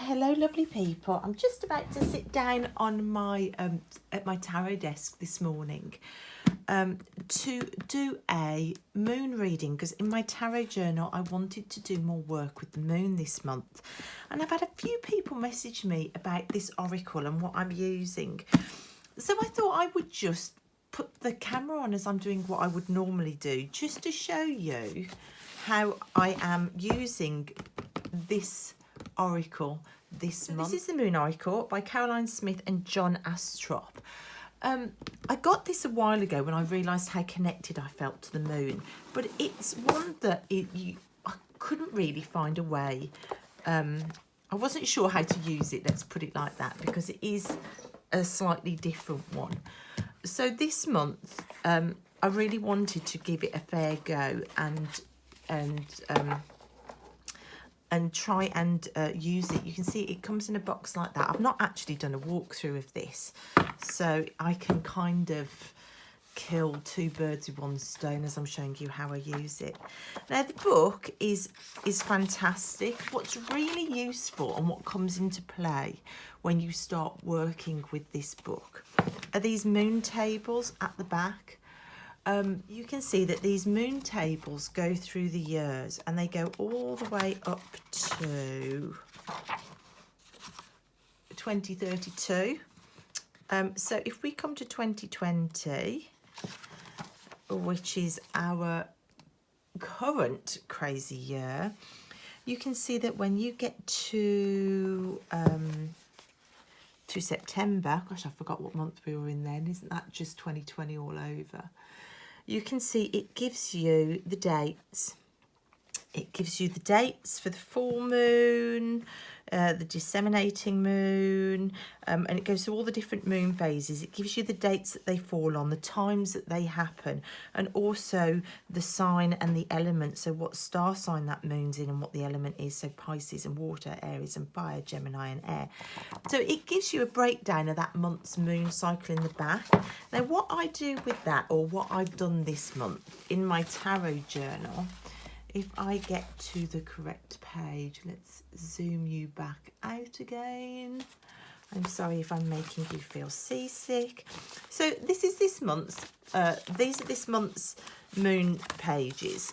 Hello lovely people. I'm just about to sit down on my at my tarot desk this morning to do a moon reading, because in my tarot journal I wanted to do more work with the moon this month, and I've had a few people message me about this oracle and what I'm using, so I thought I would just put the camera on as I'm doing what I would normally do, just to show you how I am using this oracle this month. This is the Moon Oracle by Caroline Smith and John Astrop. I got this a while ago when I realised how connected I felt to the moon, but it's one that I couldn't really find a way. I wasn't sure how to use it, let's put it like that, because it is a slightly different one. So this month I really wanted to give it a fair go and try and use it. You can see it comes in a box like that. I've not actually done a walkthrough of this, so I can kind of kill two birds with one stone as I'm showing you how I use it. Now the book is fantastic. What's really useful and what comes into play when you start working with this book are these moon tables at the back. You can see that these moon tables go through the years, and they go all the way up to 2032. So if we come to 2020, which is our current crazy year, you can see that when you get to September, gosh, I forgot what month we were in then, isn't that just 2020 all over? You can see it gives you the dates. It gives you the dates for the full moon, the disseminating moon, and it goes through all the different moon phases. It gives you the dates that they fall on, the times that they happen, and also the sign and the element. So what star sign that moon's in and what the element is. So Pisces and water, Aries and fire, Gemini and air. So it gives you a breakdown of that month's moon cycle in the back. Now what I do with that, or what I've done this month in my tarot journal, if I get to the correct page, let's zoom you back out again. I'm sorry if I'm making you feel seasick. So this is this month's, these are this month's moon pages.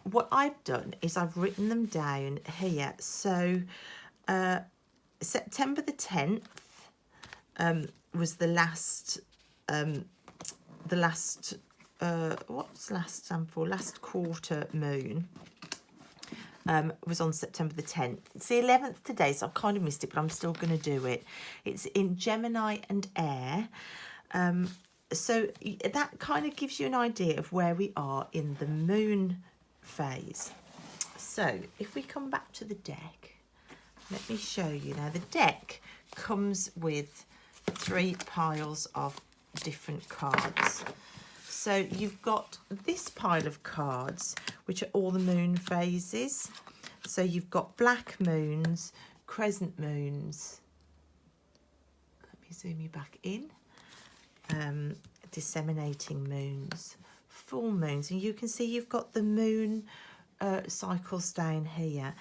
What I've done is I've written them down here. So September the 10th was the last, what's last stand for? Last quarter moon was on September the 10th. It's the 11th today, so I've kind of missed it, but I'm still going to do it. It's in Gemini and air. So that kind of gives you an idea of where we are in the moon phase. So if we come back to the deck, let me show you. Now the deck comes with 3 piles of different cards. So you've got this pile of cards, which are all the moon phases. So you've got black moons, crescent moons. Let me zoom you back in. Disseminating moons, full moons. And you can see you've got the moon cycles down here.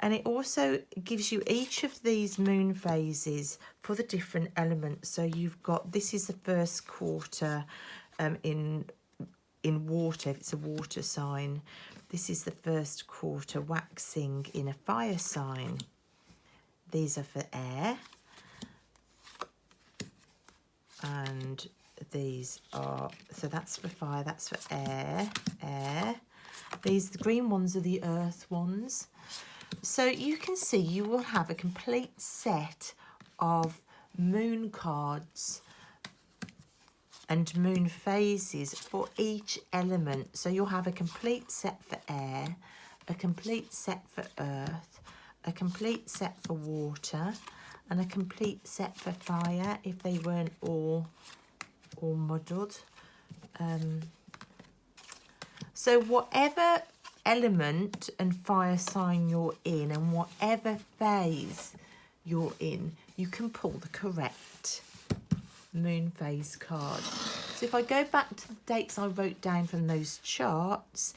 And it also gives you each of these moon phases for the different elements. So you've got, this is the first quarter, in water, if it's a water sign. This is the first quarter waxing in a fire sign. These are for air. And these are, so that's for fire, that's for air. These, the green ones are the earth ones. So you can see you will have a complete set of moon cards and moon phases for each element. So you'll have a complete set for air, a complete set for earth, a complete set for water, and a complete set for fire if they weren't all muddled. So whatever element and fire sign you're in, and whatever phase you're in, you can pull the correct moon phase card. So if I go back to the dates I wrote down from those charts,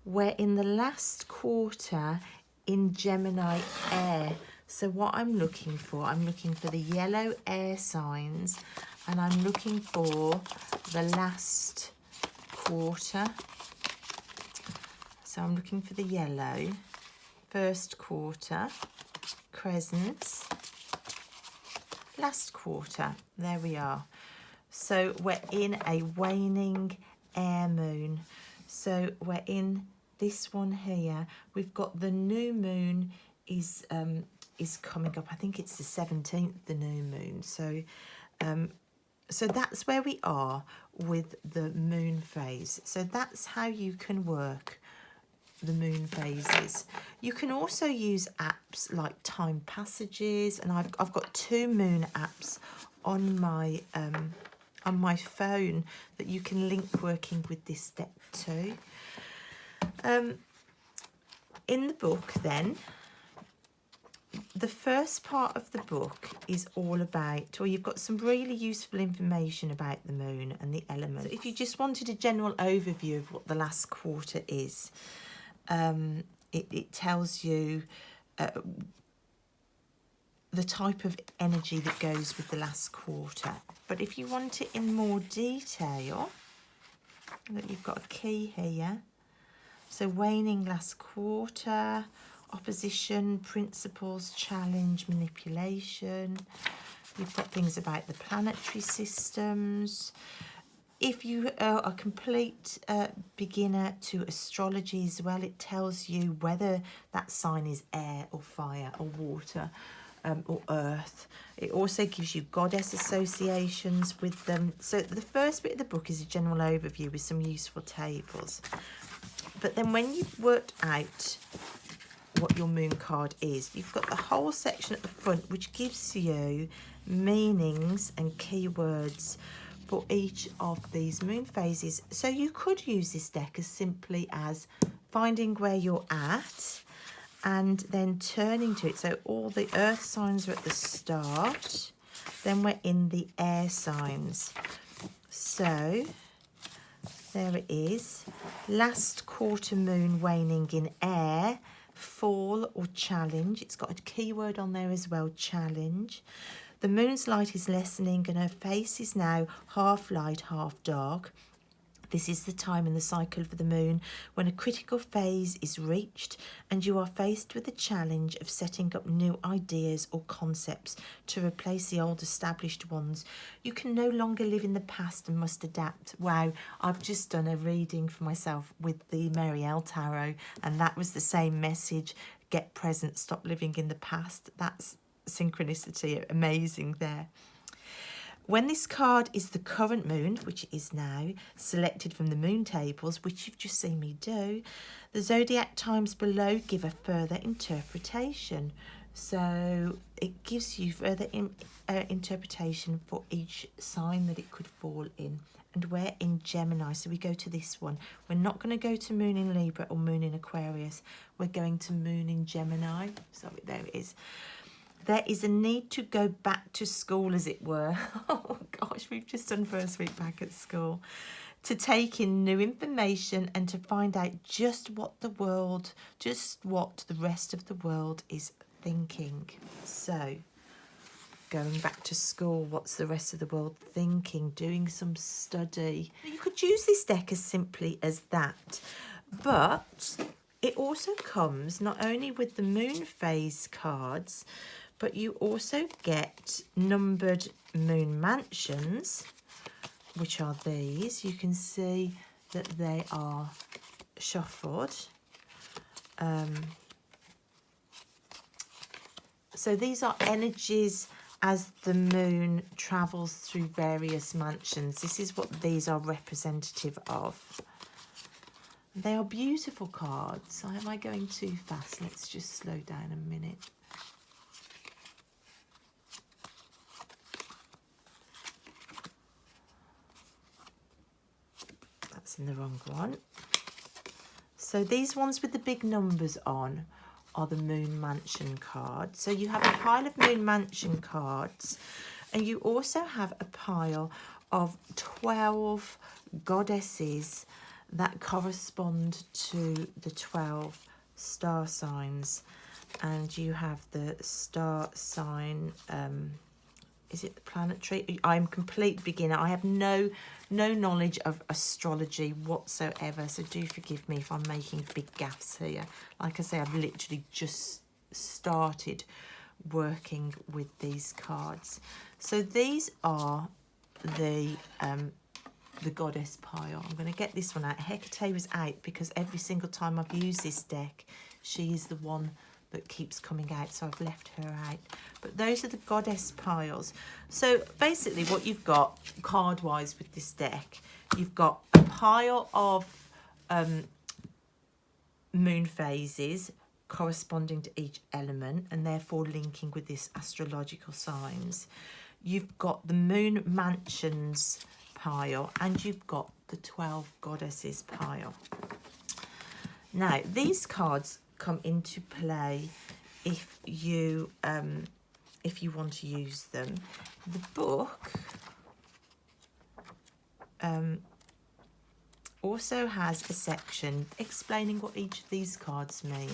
we're in the last quarter in Gemini air. So what I'm looking for the yellow air signs, and I'm looking for the last quarter. So I'm looking for the yellow, first quarter, crescents, last quarter. There we are. So we're in a waning air moon. So we're in this one here. We've got the new moon is coming up. I think it's the 17th, the new moon. So so that's where we are with the moon phase. So that's how you can work the moon phases. You can also use apps like Time Passages, and I've got 2 moon apps on my phone that you can link working with this deck too. In the book then, the first part of the book is all about, or you've got some really useful information about the moon and the elements. So if you just wanted a general overview of what the last quarter is, it tells you the type of energy that goes with the last quarter. But if you want it in more detail, look, you've got a key here. So waning last quarter, opposition, principles, challenge, manipulation. You've got things about the planetary systems. If you are a complete beginner to astrology as well, it tells you whether that sign is air or fire or water or earth. It also gives you goddess associations with them. So the first bit of the book is a general overview with some useful tables. But then when you've worked out what your moon card is, you've got the whole section at the front which gives you meanings and keywords for each of these moon phases. So you could use this deck as simply as finding where you're at and then turning to it. So all the earth signs are at the start, then we're in the air signs. So there it is, last quarter moon waning in air, fall or challenge. It's got a keyword on there as well, challenge. The moon's light is lessening and her face is now half light, half dark. This is the time in the cycle of the moon when a critical phase is reached and you are faced with the challenge of setting up new ideas or concepts to replace the old established ones. You can no longer live in the past and must adapt. Wow, I've just done a reading for myself with the Marielle Tarot, and that was the same message. Get present, stop living in the past. That's synchronicity, amazing there. When this card is the current moon, which it is now, selected from the moon tables, which you've just seen me do, the zodiac times below give a further interpretation. So it gives you further interpretation for each sign that it could fall in. And we're in Gemini, so we go to this one. We're not going to go to moon in Libra or moon in Aquarius. We're going to moon in Gemini. Sorry, there it is. There is a need to go back to school, as it were. Oh gosh, we've just done first week back at school. To take in new information and to find out just what the rest of the world is thinking. So, going back to school, what's the rest of the world thinking? Doing some study. You could use this deck as simply as that. But it also comes not only with the moon phase cards, but you also get numbered moon mansions, which are these. You can see that they are shuffled. So these are energies as the moon travels through various mansions. This is what these are representative of. They are beautiful cards. Am I going too fast? Let's just slow down a minute. That's in the wrong one. So these ones with the big numbers on are the Moon Mansion cards. So you have a pile of Moon Mansion cards, and you also have a pile of 12 goddesses that correspond to the 12 star signs, and you have the star sign, is it the planetary? I'm complete beginner. I have no knowledge of astrology whatsoever, so do forgive me if I'm making big gaffes here. Like I say, I've literally just started working with these cards. So these are the goddess pile. I'm going to get this one out. Hecate was out because every single time I've used this deck, she is the one that keeps coming out, so I've left her out. But those are the goddess piles. So basically what you've got card wise with this deck, you've got a pile of moon phases corresponding to each element and therefore linking with this astrological signs. You've got the moon mansions pile, and you've got the 12 goddesses pile. Now these cards come into play if you want to use them. The book also has a section explaining what each of these cards mean.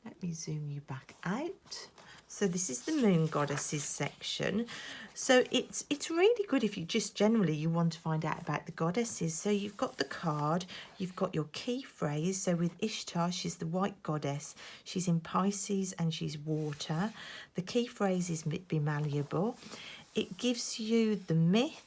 Let me zoom you back out. So this is the moon goddesses section. So it's really good if you just generally you want to find out about the goddesses. So you've got the card, you've got your key phrase. So with Ishtar, she's the white goddess. She's in Pisces and she's water. The key phrase is be malleable. It gives you the myth.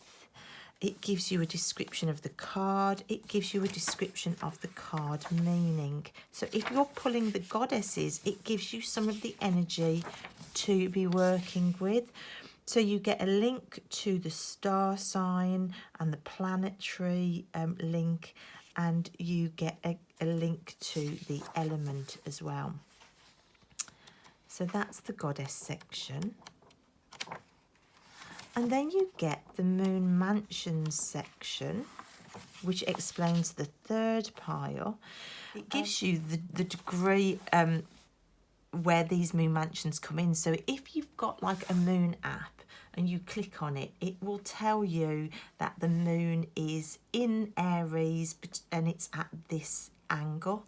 It gives you a description of the card. It gives you a description of the card meaning. So if you're pulling the goddesses, it gives you some of the energy to be working with. So you get a link to the star sign and the planetary link, and you get a link to the element as well. So that's the goddess section. And then you get the moon mansions section, which explains the third pile. It gives you the degree where these moon mansions come in. So if you've got like a moon app and you click on it, it will tell you that the moon is in Aries and it's at this angle.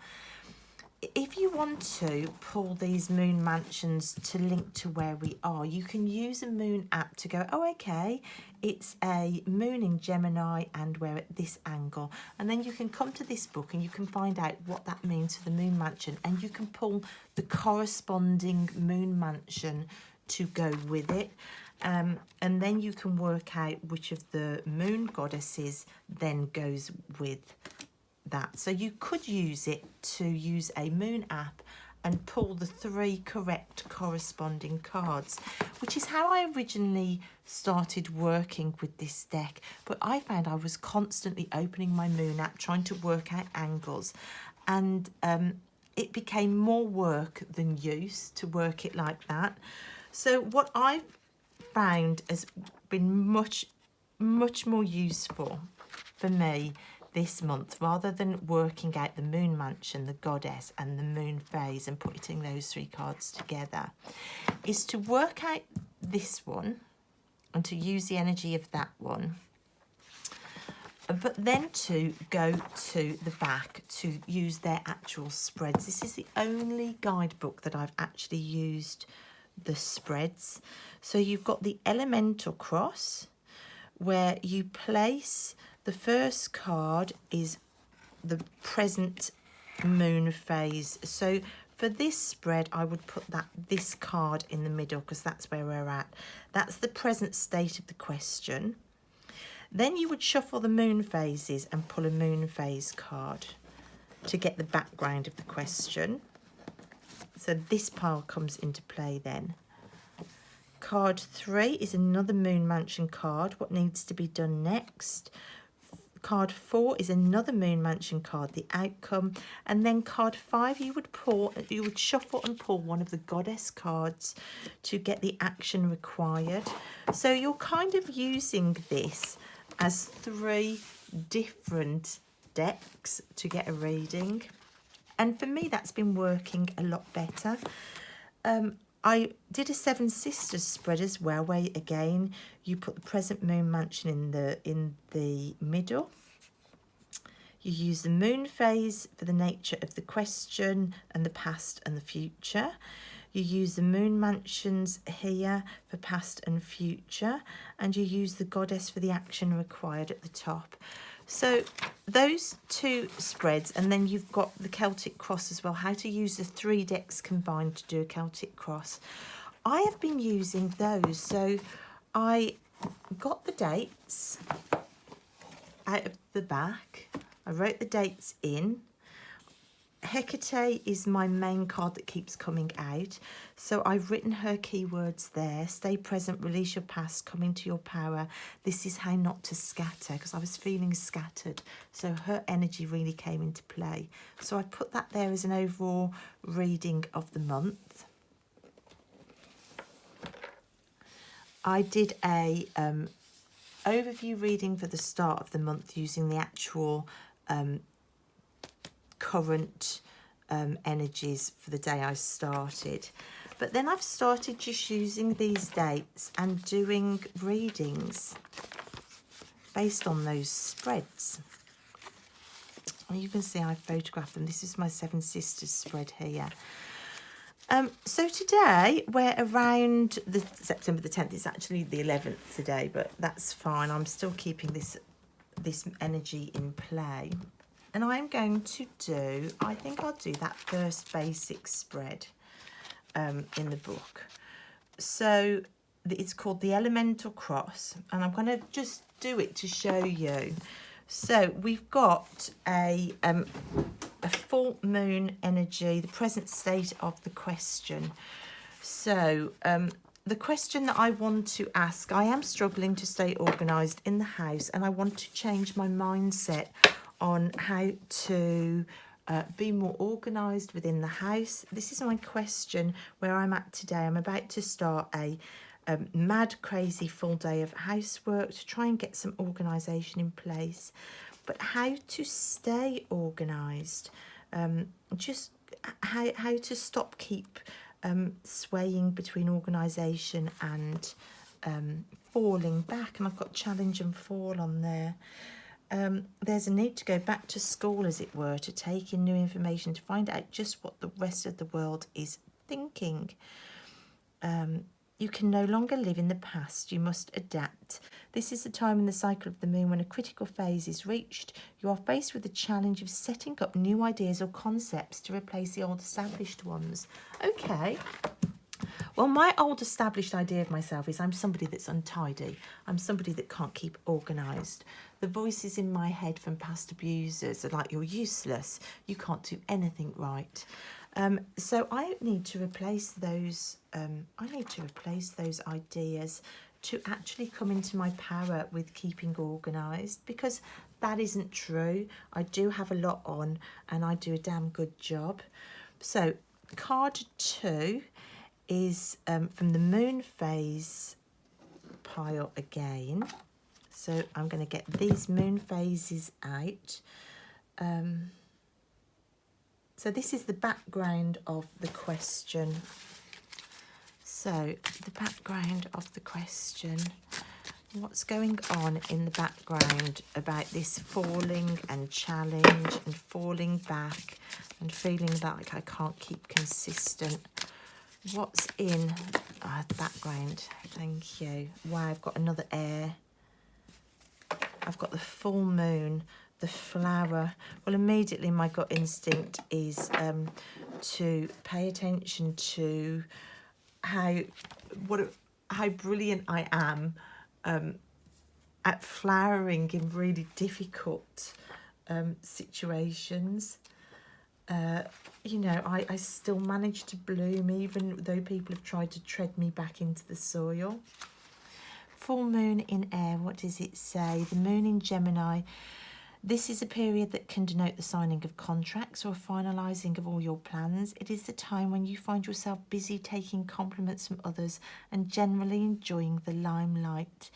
If you want to pull these moon mansions to link to where we are, you can use a moon app to go, oh, okay, it's a moon in Gemini and we're at this angle. And then you can come to this book and you can find out what that means for the moon mansion, and you can pull the corresponding moon mansion to go with it. And then you can work out which of the moon goddesses then goes with that. So you could use it to use a moon app and pull the 3 correct corresponding cards, which is how I originally started working with this deck. But I found I was constantly opening my moon app trying to work out angles, and it became more work than use to work it like that. So what I've found has been much more useful for me this month, rather than working out the moon mansion, the goddess and the moon phase and putting those 3 cards together, is to work out this one and to use the energy of that one, but then to go to the back to use their actual spreads. This is the only guidebook that I've actually used the spreads. So you've got the elemental cross, where you place the first card is the present moon phase. So for this spread, I would put this card in the middle because that's where we're at. That's the present state of the question. Then you would shuffle the moon phases and pull a moon phase card to get the background of the question. So this pile comes into play then. Card 3 is another moon mansion card. What needs to be done next? Card 4 is another moon mansion card, the outcome. And then card 5, you would shuffle and pull one of the goddess cards to get the action required. So you're kind of using this as 3 different decks to get a reading. And for me, that's been working a lot better. I did a 7 Sisters spread as well, where again you put the present moon mansion in the middle. You use the moon phase for the nature of the question and the past and the future. You use the moon mansions here for past and future, and you use the goddess for the action required at the top. So those two spreads, and then you've got the Celtic cross as well, how to use the 3 decks combined to do a Celtic cross. I have been using those. So I got the dates out of the back. I wrote the dates in. Hecate is my main card that keeps coming out. So I've written her keywords there. Stay present, release your past, come into your power. This is how not to scatter, because I was feeling scattered. So her energy really came into play. So I put that there as an overall reading of the month. I did a overview reading for the start of the month using the actual current energies for the day I started. But then I've started just using these dates and doing readings based on those spreads. And you can see I photographed them. This is my Seven Sisters spread here. So today we're around the September the 10th. It's actually the 11th today, but that's fine. I'm still keeping this energy in play. And I'm going to do, I think I'll do that first basic spread in the book. So it's called the Elemental Cross, and I'm going to just do it to show you. So we've got a full moon energy, the present state of the question. So the question that I want to ask, I am struggling to stay organised in the house, and I want to change my mindset on how to be more organised within the house. This is my question where I'm at today. I'm about to start a mad, crazy full day of housework to try and get some organisation in place. But how to stay organised, just how to keep swaying between organisation and falling back. And I've got challenge and fall on there. There's a need to go back to school, as it were, to take in new information, to find out just what the rest of the world is thinking. You can no longer live in the past. You must adapt. This is the time in the cycle of the moon when a critical phase is reached. You are faced with the challenge of setting up new ideas or concepts to replace the old established ones. Okay. Well, my old established idea of myself is I'm somebody that's untidy. I'm somebody that can't keep organised. The voices in my head from past abusers are like, you're useless. You can't do anything right. So I need to replace those. Those ideas to actually come into my power with keeping organised, because that isn't true. I do have a lot on, and I do a damn good job. So card 2 is from the moon phase pile again. So I'm going to get these moon phases out. So this is the background of the question. So the background of the question, what's going on in the background about this falling and challenge and falling back and feeling like I can't keep consistent. What's in the background? Thank you. Wow, I've got another air. I've got the full moon, the flower. Well, immediately my gut instinct is to pay attention to how brilliant I am at flowering in really difficult situations. You know, I still manage to bloom even though people have tried to tread me back into the soil. Full moon in air, what does it say? The moon in Gemini. This is a period that can denote the signing of contracts or finalising of all your plans. It is the time when you find yourself busy taking compliments from others and generally enjoying the limelight.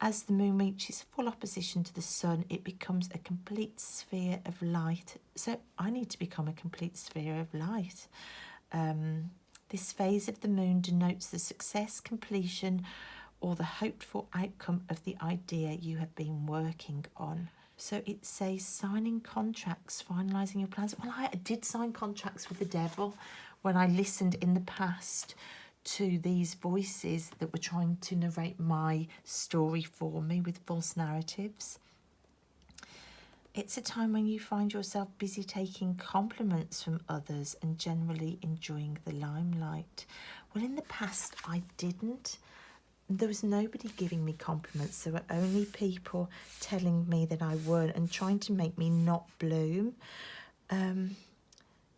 As the moon reaches full opposition to the sun, it becomes a complete sphere of light. So I need to become a complete sphere of light. This phase of the moon denotes the success, completion, or the hoped for outcome of the idea you have been working on. So it says signing contracts, finalising your plans. Well, I did sign contracts with the devil when I listened in the past to these voices that were trying to narrate my story for me with false narratives. It's a time when you find yourself busy taking compliments from others and generally enjoying the limelight. Well, in the past, I didn't. There was nobody giving me compliments. There were only people telling me that I weren't and trying to make me not bloom.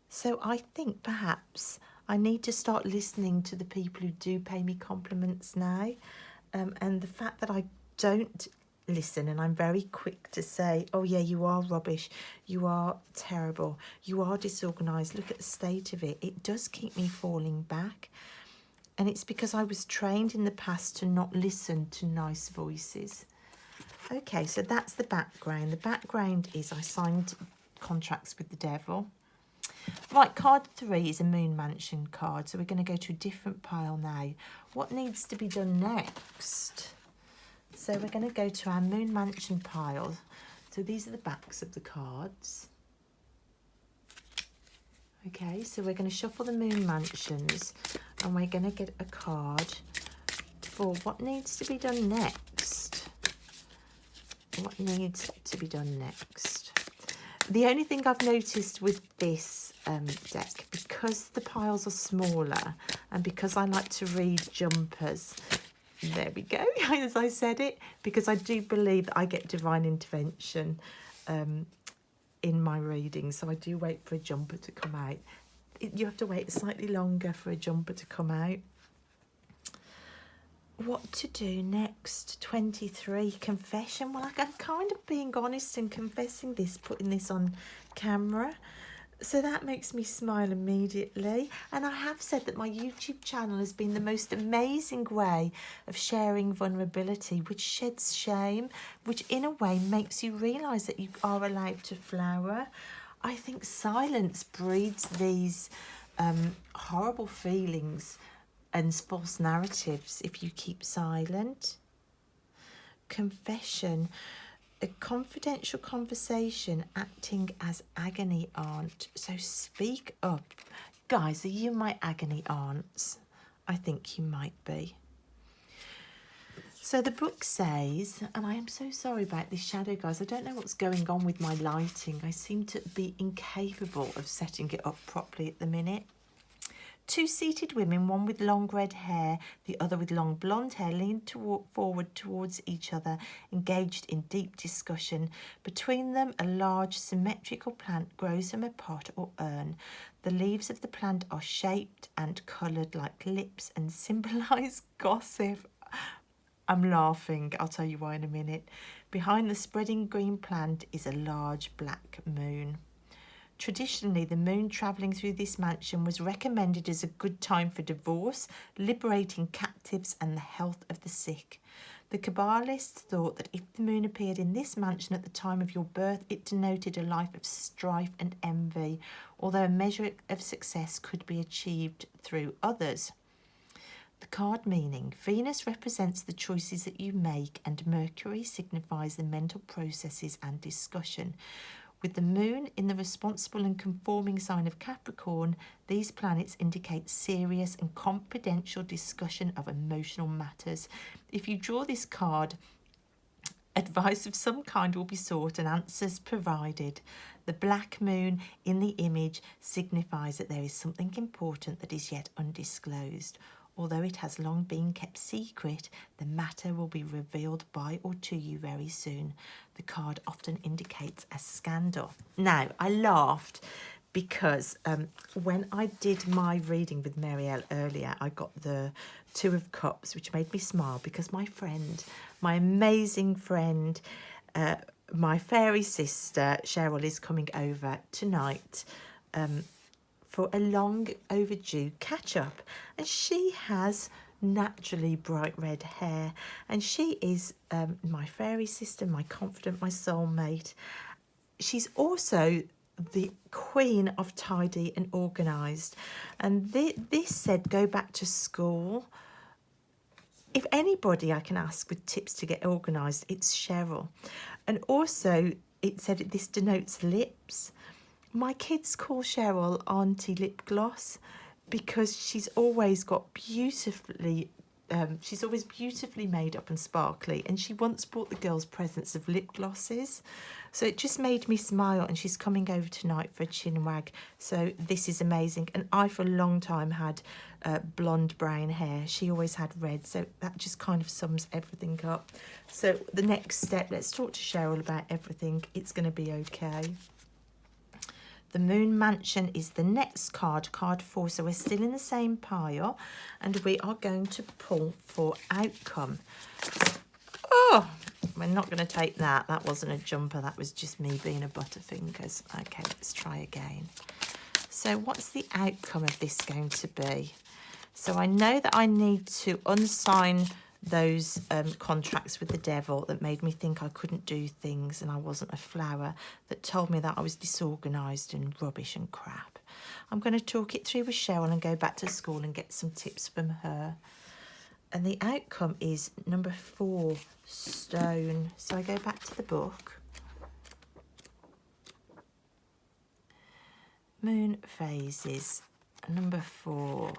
So I think perhaps I need to start listening to the people who do pay me compliments now. And the fact that I don't listen and I'm very quick to say, oh yeah, you are rubbish, you are terrible, you are disorganised, look at the state of it. It does keep me falling back. And it's because I was trained in the past to not listen to nice voices. Okay, so that's the background. The background is I signed contracts with the devil. Right, card 3 is a Moon Mansion card. So we're going to go to a different pile now. What needs to be done next? So we're going to go to our Moon Mansion pile. So these are the backs of the cards. Okay, so we're going to shuffle the Moon Mansions and we're going to get a card for what needs to be done next. What needs to be done next? The only thing I've noticed with this deck, because the piles are smaller and because I like to read jumpers, there we go, as I said it, because I do believe that I get divine intervention in my reading, so I do wait for a jumper to come out. You have to wait slightly longer for a jumper to come out. What to do next? 23, confession. Well, I'm kind of being honest and confessing this, putting this on camera. So that makes me smile immediately. And I have said that my YouTube channel has been the most amazing way of sharing vulnerability, which sheds shame, which in a way makes you realise that you are allowed to flower. I think silence breeds these horrible feelings and false narratives if you keep silent. Confession. A confidential conversation acting as agony aunt. So speak up. Guys, are you my agony aunts? I think you might be. So the book says, and I am so sorry about this shadow, guys. I don't know what's going on with my lighting. I seem to be incapable of setting it up properly at the minute. Two seated women, one with long red hair, the other with long blonde hair, leaned forward towards each other, engaged in deep discussion. Between them, a large symmetrical plant grows from a pot or urn. The leaves of the plant are shaped and coloured like lips and symbolise gossip. I'm laughing. I'll tell you why in a minute. Behind the spreading green plant is a large black moon. Traditionally, the moon travelling through this mansion was recommended as a good time for divorce, liberating captives and the health of the sick. The Kabbalists thought that if the moon appeared in this mansion at the time of your birth, it denoted a life of strife and envy, although a measure of success could be achieved through others. The card meaning: Venus represents the choices that you make and Mercury signifies the mental processes and discussion. With the moon in the responsible and conforming sign of Capricorn, these planets indicate serious and confidential discussion of emotional matters. If you draw this card, advice of some kind will be sought and answers provided. The black moon in the image signifies that there is something important that is yet undisclosed. Although it has long been kept secret, the matter will be revealed by or to you very soon. The card often indicates a scandal. Now, I laughed because when I did my reading with Marielle earlier, I got the Two of Cups, which made me smile because my friend, my amazing friend, my fairy sister, Cheryl, is coming over tonight for a long overdue catch up, and she has naturally bright red hair, and she is my fairy sister, my confidant, my soulmate. She's also the queen of tidy and organised, and this said go back to school. If anybody I can ask with tips to get organised, it's Cheryl. And also it said this denotes lips. My kids call Cheryl Auntie Lip Gloss because she's always got beautifully, she's always beautifully made up and sparkly, and she once bought the girls presents of lip glosses. So it just made me smile, and she's coming over tonight for a chin wag. So this is amazing. And I, for a long time, had blonde brown hair. She always had red. So that just kind of sums everything up. So the next step, let's talk to Cheryl about everything. It's going to be okay. The Moon Mansion is the next card, card 4. So we're still in the same pile, and we are going to pull for outcome. Oh, we're not going to take that. That wasn't a jumper. That was just me being a butterfingers. Okay, let's try again. So what's the outcome of this going to be? So I know that I need to unsign those contracts with the devil that made me think I couldn't do things and I wasn't a flower, that told me that I was disorganised and rubbish and crap. I'm going to talk it through with Cheryl and go back to school and get some tips from her. And the outcome is number 4, stone. So I go back to the book. Moon phases, number 4.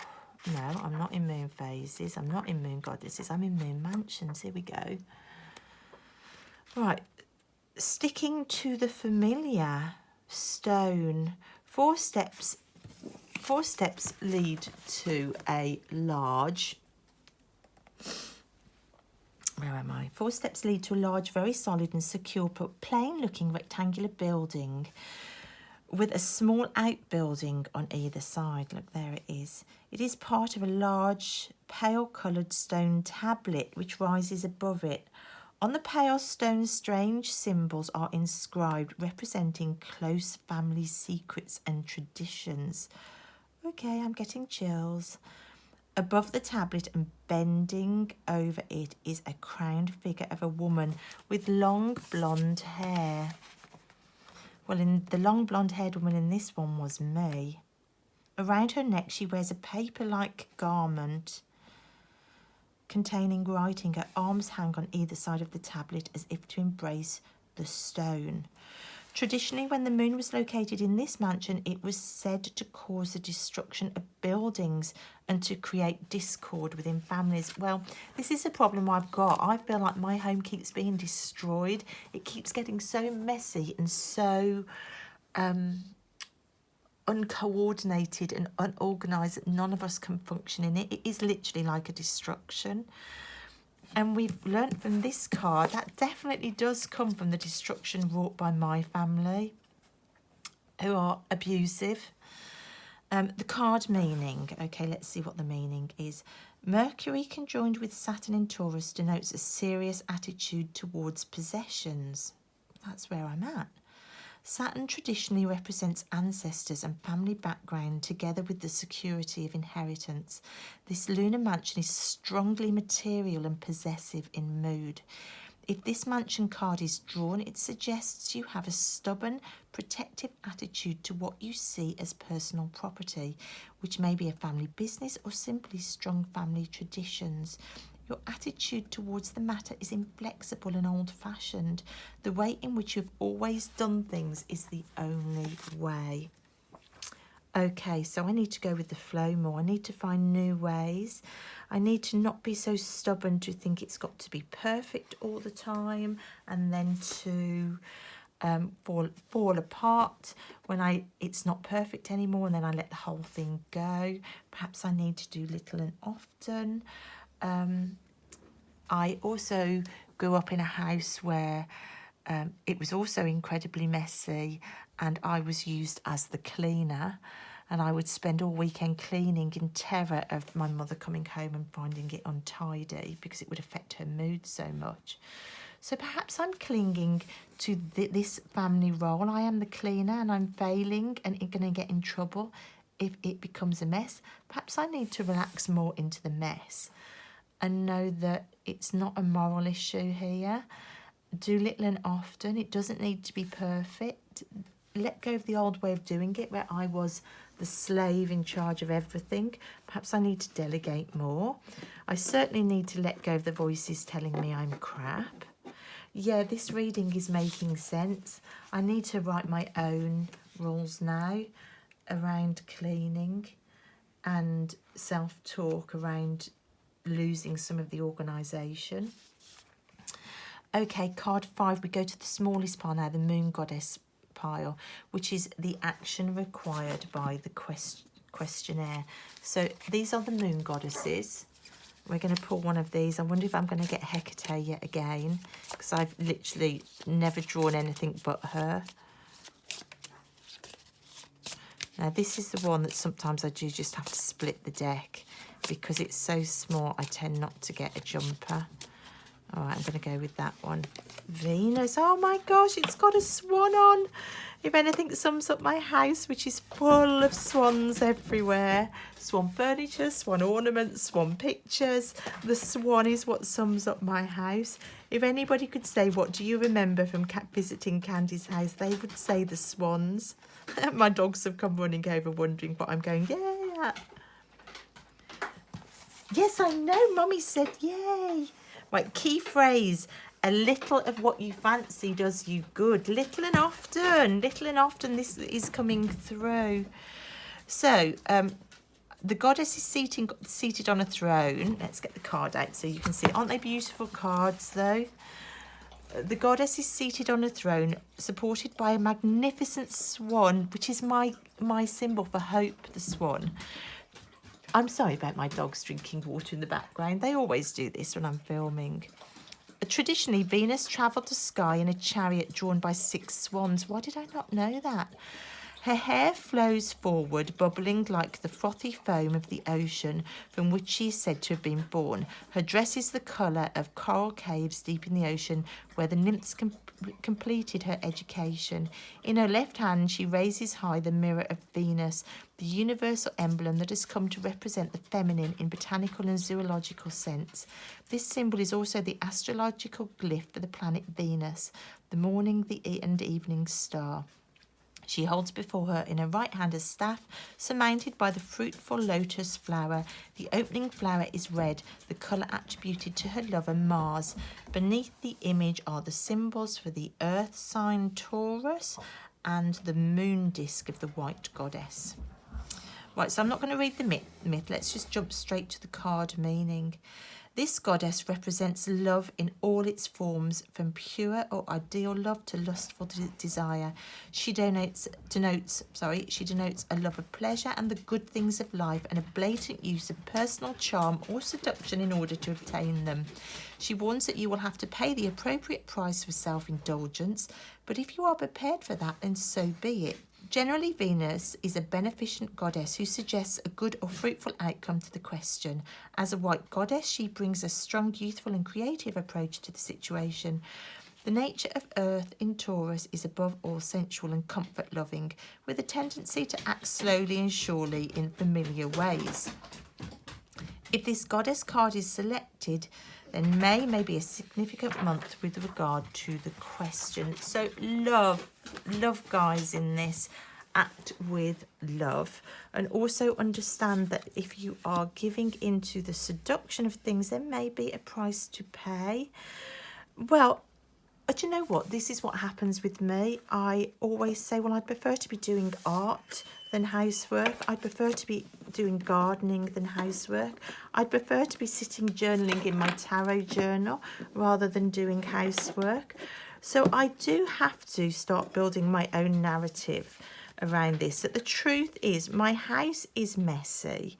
No, I'm not in moon phases. I'm not in moon goddesses. I'm in moon mansions. Here we go. Right. Sticking to the familiar, stone. 4 steps lead to a large... Where am I? 4 steps lead to a large, very solid and secure, but plain-looking rectangular building with a small outbuilding on either side. Look, there it is. It is part of a large, pale-coloured stone tablet which rises above it. On the pale stone, strange symbols are inscribed representing close family secrets and traditions. Okay, I'm getting chills. Above the tablet and bending over it is a crowned figure of a woman with long blonde hair. Well, in the long blonde-haired woman in this one was me. Around her neck she wears a paper-like garment containing writing. Her arms hang on either side of the tablet as if to embrace the stone. Traditionally, when the moon was located in this mansion, it was said to cause the destruction of buildings and to create discord within families. Well, this is a problem I've got. I feel like my home keeps being destroyed. It keeps getting so messy and so uncoordinated and unorganised that none of us can function in it. It is literally like a destruction. And we've learnt from this card that definitely does come from the destruction wrought by my family, who are abusive. The card meaning. Okay, let's see what the meaning is. Mercury conjoined with Saturn in Taurus denotes a serious attitude towards possessions. That's where I'm at. Saturn traditionally represents ancestors and family background together with the security of inheritance. This lunar mansion is strongly material and possessive in mood. If this mansion card is drawn, it suggests you have a stubborn, protective attitude to what you see as personal property, which may be a family business or simply strong family traditions. Your attitude towards the matter is inflexible and old-fashioned. The way in which you've always done things is the only way. Okay, so I need to go with the flow more. I need to find new ways. I need to not be so stubborn to think it's got to be perfect all the time, and then to fall apart when it's not perfect anymore, and then I let the whole thing go. Perhaps I need to do little and often. I also grew up in a house where it was also incredibly messy, and I was used as the cleaner, and I would spend all weekend cleaning in terror of my mother coming home and finding it untidy because it would affect her mood so much. So perhaps I'm clinging to this family role. I am the cleaner and I'm failing and going to get in trouble if it becomes a mess. Perhaps I need to relax more into the mess and know that it's not a moral issue here. Do little and often. It doesn't need to be perfect. Let go of the old way of doing it where I was the slave in charge of everything. Perhaps I need to delegate more. I certainly need to let go of the voices telling me I'm crap. Yeah, this reading is making sense. I need to write my own rules now around cleaning and self-talk around losing some of the organisation. Okay, card 5, we go to the smallest pile now, the Moon Goddess pile, which is the action required by the questionnaire. So these are the Moon Goddesses. We're going to pull one of these. I wonder if I'm going to get Hecate yet again, because I've literally never drawn anything but her. Now this is the one that sometimes I do just have to split the deck, because it's so small I tend not to get a jumper. All right, I'm going to go with that one. Venus. Oh my gosh, it's got a swan on. If anything sums up my house, which is full of swans everywhere. Swan furniture, swan ornaments, swan pictures. The swan is what sums up my house. If anybody could say, what do you remember from visiting Candy's house, they would say the swans. My dogs have come running over wondering what I'm going, yeah. Yes, I know, Mummy said yay. Right, key phrase, a little of what you fancy does you good. Little and often, this is coming through. So, the goddess is seated on a throne. Let's get the card out so you can see. Aren't they beautiful cards, though? The goddess is seated on a throne, supported by a magnificent swan, which is my symbol for hope, the swan. I'm sorry about my dogs drinking water in the background. They always do this when I'm filming. Traditionally, Venus travelled the sky in a chariot drawn by 6 swans. Why did I not know that? Her hair flows forward, bubbling like the frothy foam of the ocean from which she is said to have been born. Her dress is the colour of coral caves deep in the ocean where the nymphs completed her education. In her left hand, she raises high the mirror of Venus, the universal emblem that has come to represent the feminine in botanical and zoological sense. This symbol is also the astrological glyph for the planet Venus, the morning and evening star. She holds before her in her right hand a staff surmounted by the fruitful lotus flower. The opening flower is red, the colour attributed to her lover Mars. Beneath the image are the symbols for the earth sign Taurus and the moon disk of the white goddess. Right, so I'm not going to read the myth. Let's just jump straight to the card meaning. This goddess represents love in all its forms, from pure or ideal love to lustful desire. She denotes a love of pleasure and the good things of life, and a blatant use of personal charm or seduction in order to obtain them. She warns that you will have to pay the appropriate price for self-indulgence, but if you are prepared for that, then so be it. Generally, Venus is a beneficent goddess who suggests a good or fruitful outcome to the question. As a white goddess, she brings a strong, youthful and creative approach to the situation. The nature of Earth in Taurus is above all sensual and comfort-loving, with a tendency to act slowly and surely in familiar ways. If this goddess card is selected, then May may be a significant month with regard to the question. So love guys in this. Act with love, and also understand that if you are giving into the seduction of things, there may be a price to pay. Well, but you know what? This is what happens with me. I always say, well, I'd prefer to be doing art than housework. I'd prefer to be doing gardening than housework. I'd prefer to be sitting journaling in my tarot journal rather than doing housework. So I do have to start building my own narrative around this. That the truth is, my house is messy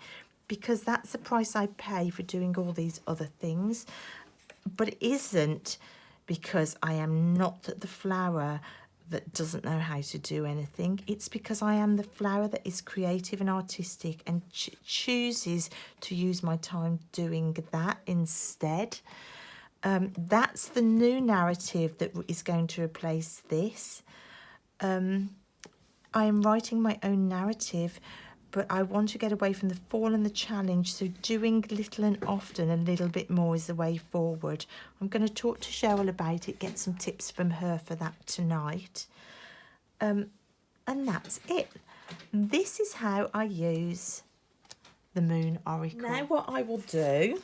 because that's the price I pay for doing all these other things. But it isn't because I am not the flower that doesn't know how to do anything. It's because I am the flower that is creative and artistic and chooses to use my time doing that instead. That's the new narrative that is going to replace this. I am writing my own narrative, but I want to get away from the fall and the challenge, so doing little and often a little bit more is the way forward. I'm going to talk to Cheryl about it, get some tips from her for that tonight. And that's it. This is how I use the Moon Oracle. Now what I will do,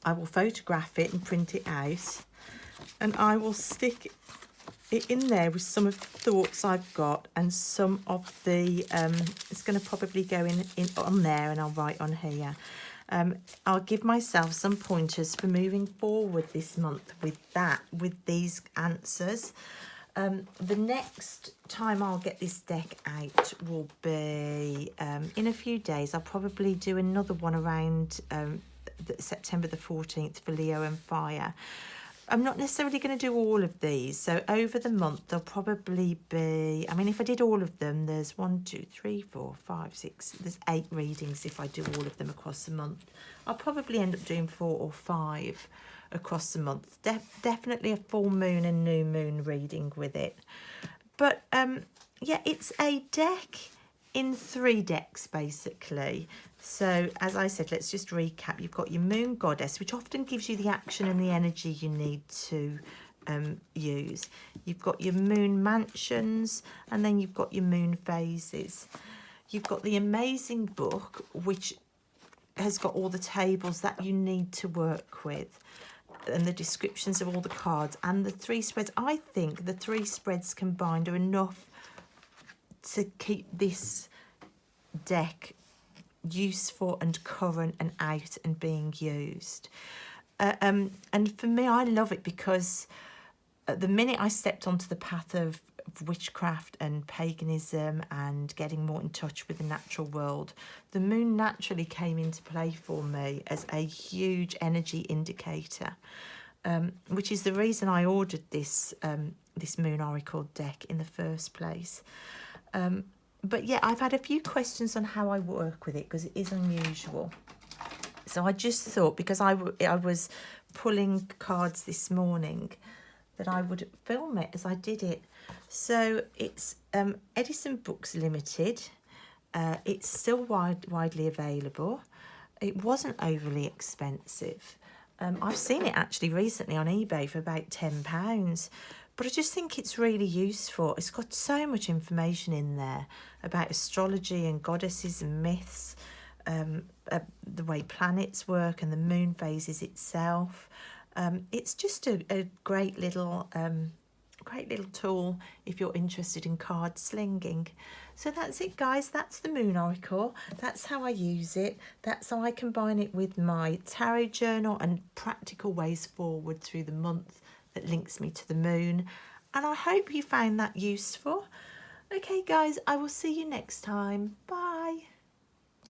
I will photograph it and print it out. and I will stick it in there with some of the thoughts I've got and some of the, it's going to probably go in on there, and I'll write on here. I'll give myself some pointers for moving forward this month with these answers. The next time I'll get this deck out will be in a few days. I'll probably do another one around September the 14th for Leo and Fire. I'm not necessarily going to do all of these. So over the month, there'll probably be, I mean, if I did all of them, there's 1, 2, 3, 4, 5, 6, there's 8 readings if I do all of them across the month. I'll probably end up doing 4 or 5 across the month. Definitely a full moon and new moon reading with it. But yeah, it's a deck in 3 decks basically. So as I said, let's just recap. You've got your moon goddess, which often gives you the action and the energy you need to use. You've got your moon mansions, and then you've got your moon phases. You've got the amazing book, which has got all the tables that you need to work with, and the descriptions of all the cards, and the 3 spreads. I think the 3 spreads combined are enough to keep this deck useful and current and out and being used. And for me, I love it because the minute I stepped onto the path of witchcraft and paganism and getting more in touch with the natural world, the moon naturally came into play for me as a huge energy indicator, which is the reason I ordered this this moon oracle deck in the first place. But yeah, I've had a few questions on how I work with it because it is unusual. So I just thought, because I was pulling cards this morning, that I would film it as I did it. So it's Edison Books Limited. It's still widely available. It wasn't overly expensive. I've seen it actually recently on eBay for about £10. But I just think it's really useful. It's got so much information in there about astrology and goddesses and myths, the way planets work and the moon phases itself. It's just a great little tool if you're interested in card slinging. So that's it, guys. That's the moon oracle. That's how I use it. That's how I combine it with my tarot journal and practical ways forward through the month that links me to the moon. And I hope you found that useful. Okay, guys, I will see you next time. Bye.